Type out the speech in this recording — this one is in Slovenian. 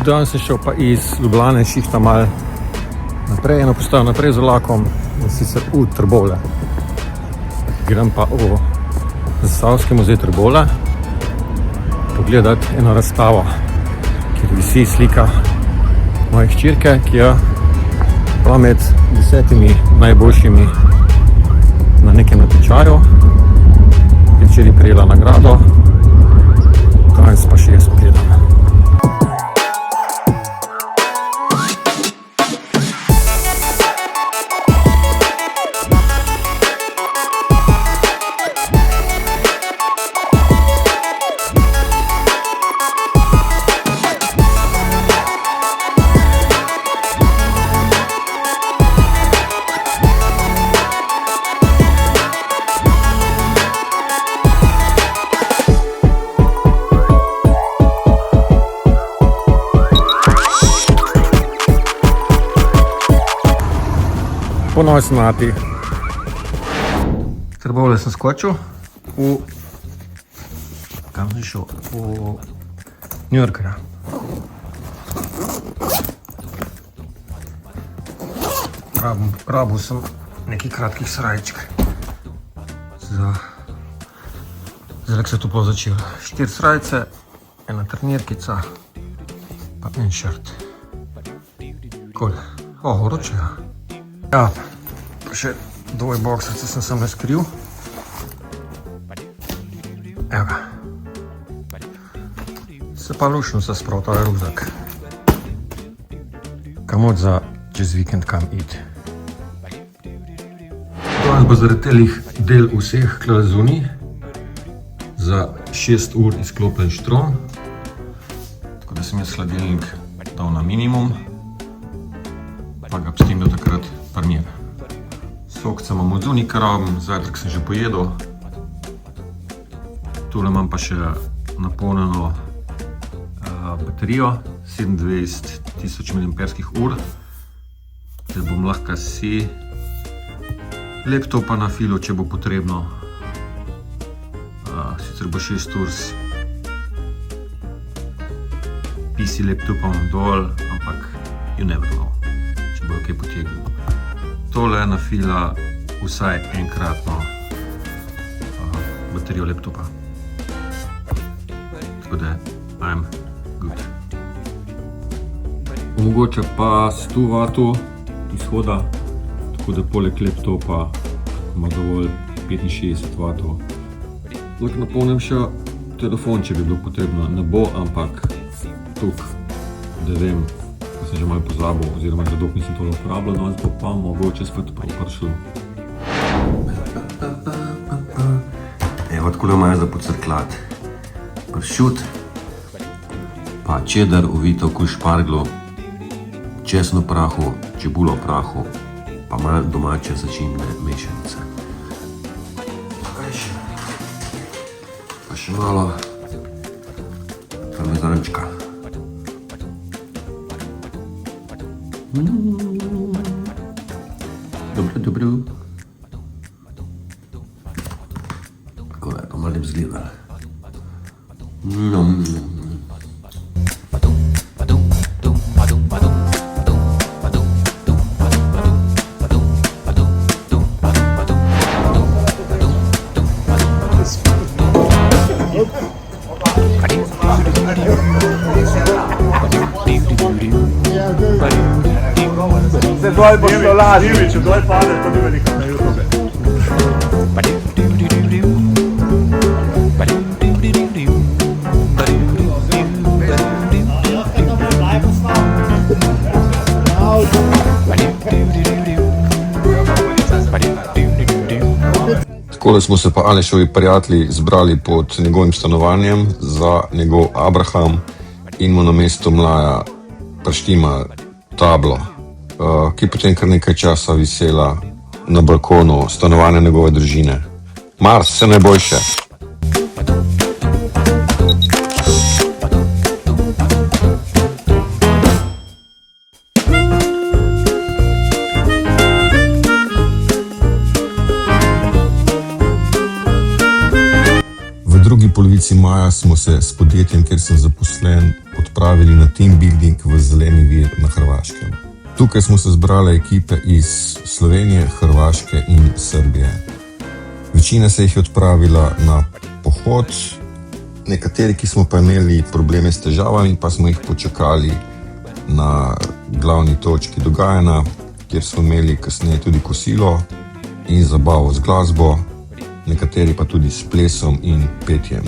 Danes sem šel pa iz Ljubljane šihta malo naprej, eno postajo naprej z vlakom, in sicer v Trbovlje. Grem pa v Zasavski muzej Trbovlje pogledati eno razstavo, kjer visi slika moje hčerke, ki je bila med 10 najboljšimi na nekem natečaju. Je včeraj prejela nagrado, danes pa še jaz pogledam. Ponovno sem nati. Trbovlje sem skočil v... Kam sem šel? V New Yorkerja. Rabil sem nekaj kratkih srajčk. Zdaj se je toplo začelo. 4 srajce, ena trenirkica, pa en šrt. Kol. Vroče, ja. Ja, še dvoj boksarce sem sam skril. Evo ga. Se pa lušno se sprav, to je ruzak. Kamot za čez vikend kam iti. Danes bo zaradi telih del vseh klazuni za 6 ur izklopljen štrom. Tako da sem jaz hladilnik dal na minimum, pa ga pustim do takrat parmir. Sokce imam od zunika rabim, zajtrk sem že pojedel. Tule imam pa še napolnjeno baterijo, 27 000 mAh, da bom lahko si laptopa na filu, če bo potrebno. Sicer bo 6 ur s PC laptopom dol, ampak you never know, če bo kaj potegnil. Tole nafila vsaj enkratno baterijo laptopa. Tako da I'm good. Omogoča pa 100 W izhoda, tako da poleg laptopa ima dovolj 65 W. Lahko napolnim še telefon, če bi bilo potrebno. Ne bo, ampak tukaj, da vem, ko sem že malo pozabil, oziroma že dolgo nisem tole uporabljal, danes bo pa mogoče spet prav prišel. Evo, takole imajo za pocrklat. Pršut, pa čedar uvito okoli šparglo, česen v prahu, čebulo v prahu, pa malo domače začimbne mešanice. Pa še malo parmezančka. Dobro. Tako da je to malo lep zgleda. Se doj bo šlo lažje. Divi, če doj pade, to bi veliko na YouTube. Takole smo se pa Alešovi prijatelji zbrali pod njegovim stanovanjem za njegov Abraham in mu na mesto mlaja prištima tablo, ki potem kar nekaj časa visela na balkonu stanovanja njegove družine. Mars, vse najboljše! V drugi polovici maja smo se s podjetjem, kjer sem zaposlen, odpravili na team building v Zeleni vir na Hrvaškem. Tukaj smo se zbrale ekipe iz Slovenije, Hrvaške in Srbije. Večina se jih je odpravila na pohod, nekateri, ki smo pa imeli probleme s težavami, pa smo jih počakali na glavni točki dogajanja, kjer smo imeli kasneje tudi kosilo in zabavo z glasbo, nekateri pa tudi s plesom in petjem.